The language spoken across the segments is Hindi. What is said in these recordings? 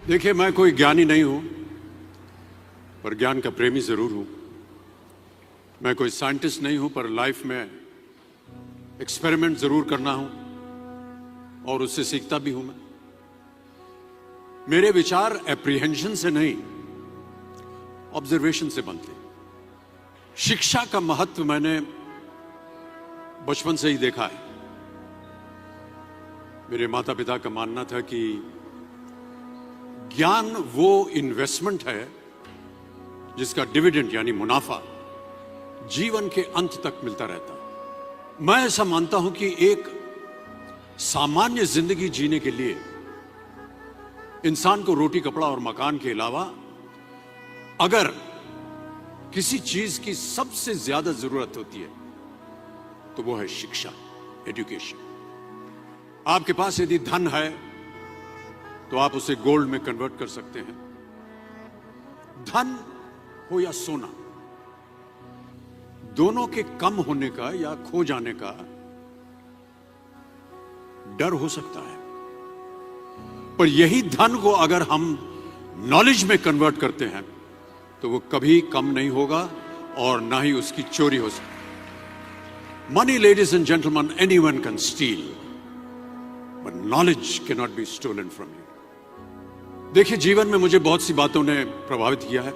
देखिए, मैं कोई ज्ञानी नहीं हूं, पर ज्ञान का प्रेमी जरूर हूं। मैं कोई साइंटिस्ट नहीं हूं, पर लाइफ में एक्सपेरिमेंट जरूर करना हूं और उससे सीखता भी हूं। मेरे विचार एप्रीहेंशन से नहीं, ऑब्जर्वेशन से बनते हैं। शिक्षा का महत्व मैंने बचपन से ही देखा है। मेरे माता पिता का मानना था कि ज्ञान वो इन्वेस्टमेंट है जिसका डिविडेंड यानी मुनाफा जीवन के अंत तक मिलता रहता है। मैं ऐसा मानता हूं कि एक सामान्य जिंदगी जीने के लिए इंसान को रोटी कपड़ा और मकान के अलावा अगर किसी चीज की सबसे ज्यादा जरूरत होती है तो वो है शिक्षा, एजुकेशन। आपके पास यदि धन है तो आप उसे गोल्ड में कन्वर्ट कर सकते हैं। धन हो या सोना, दोनों के कम होने का या खो जाने का डर हो सकता है, पर यही धन को अगर हम नॉलेज में कन्वर्ट करते हैं तो वो कभी कम नहीं होगा और ना ही उसकी चोरी हो सकती। Money, ladies and gentleman, anyone can steal, but knowledge can not be stolen from you. देखिए, जीवन में मुझे बहुत सी बातों ने प्रभावित किया है।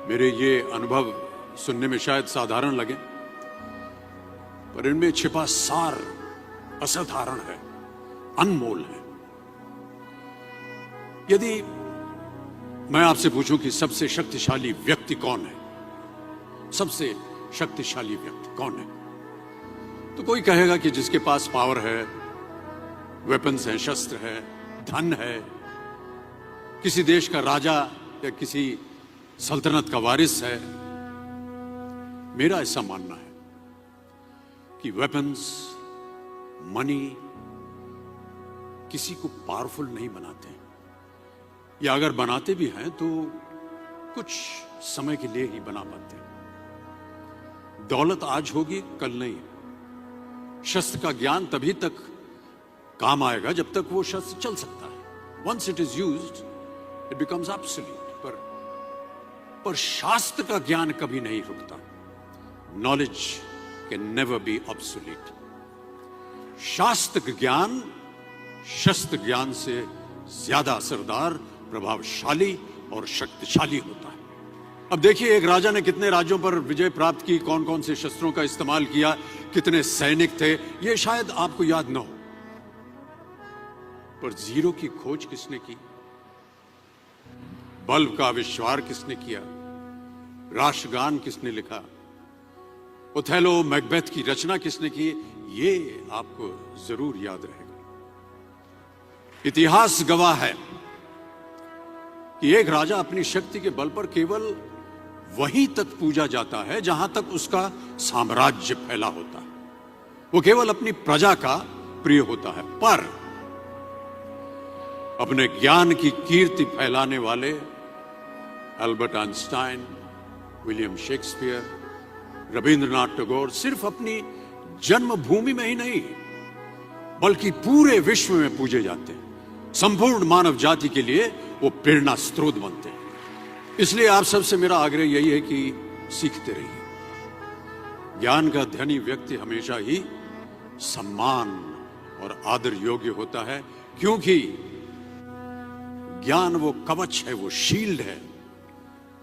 मेरे ये अनुभव सुनने में शायद साधारण लगे, पर इनमें छिपा सार असाधारण है, अनमोल है। यदि मैं आपसे पूछूं कि सबसे शक्तिशाली व्यक्ति कौन है, सबसे शक्तिशाली व्यक्ति कौन है, तो कोई कहेगा कि जिसके पास पावर है, वेपन्स हैं, शस्त्र है, धन है, किसी देश का राजा या किसी सल्तनत का वारिस है। मेरा ऐसा मानना है कि वेपन्स, मनी किसी को पावरफुल नहीं बनाते, या अगर बनाते भी हैं तो कुछ समय के लिए ही बना पाते हैं। दौलत आज होगी, कल नहीं। शस्त्र का ज्ञान तभी तक काम आएगा जब तक वो शस्त्र चल सकता है। Once it is used it becomes absolute. पर शास्त्र का ज्ञान कभी नहीं रुकता। Knowledge can never be obsolete. शास्त्र ज्ञान शस्त्र ज्ञान से ज्यादा असरदार, प्रभावशाली और शक्तिशाली होता है। अब देखिए, एक राजा ने कितने राज्यों पर विजय प्राप्त की, कौन कौन से शस्त्रों का इस्तेमाल किया, कितने सैनिक थे, यह शायद आपको याद न हो, पर जीरो की खोज किसने की, बल्ब का आविष्कार किसने किया, राष्ट्रगान किसने लिखा, ओथेलो, मैकबेथ की रचना किसने की, ये आपको जरूर याद रहेगा। इतिहास गवाह है कि एक राजा अपनी शक्ति के बल पर केवल वहीं तक पूजा जाता है जहां तक उसका साम्राज्य फैला होता है। वो केवल अपनी प्रजा का प्रिय होता है, पर अपने ज्ञान की कीर्ति फैलाने वाले Albert Einstein, William Shakespeare, Rabindranath Tagore सिर्फ अपनी जन्मभूमि में ही नहीं बल्कि पूरे विश्व में पूजे जाते हैं। संपूर्ण मानव जाति के लिए वो प्रेरणा स्रोत बनते हैं। इसलिए आप सबसे मेरा आग्रह यही है कि सीखते रहिए। ज्ञान का धनी व्यक्ति हमेशा ही सम्मान और आदर योग्य होता है, क्योंकि ज्ञान वो कवच है, वो शील्ड है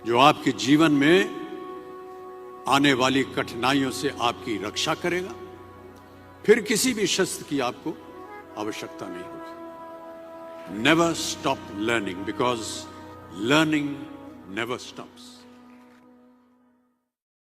जो आपके जीवन में आने वाली कठिनाइयों से आपकी रक्षा करेगा। फिर किसी भी शस्त्र की आपको आवश्यकता नहीं होगी। Never stop learning, because learning never stops.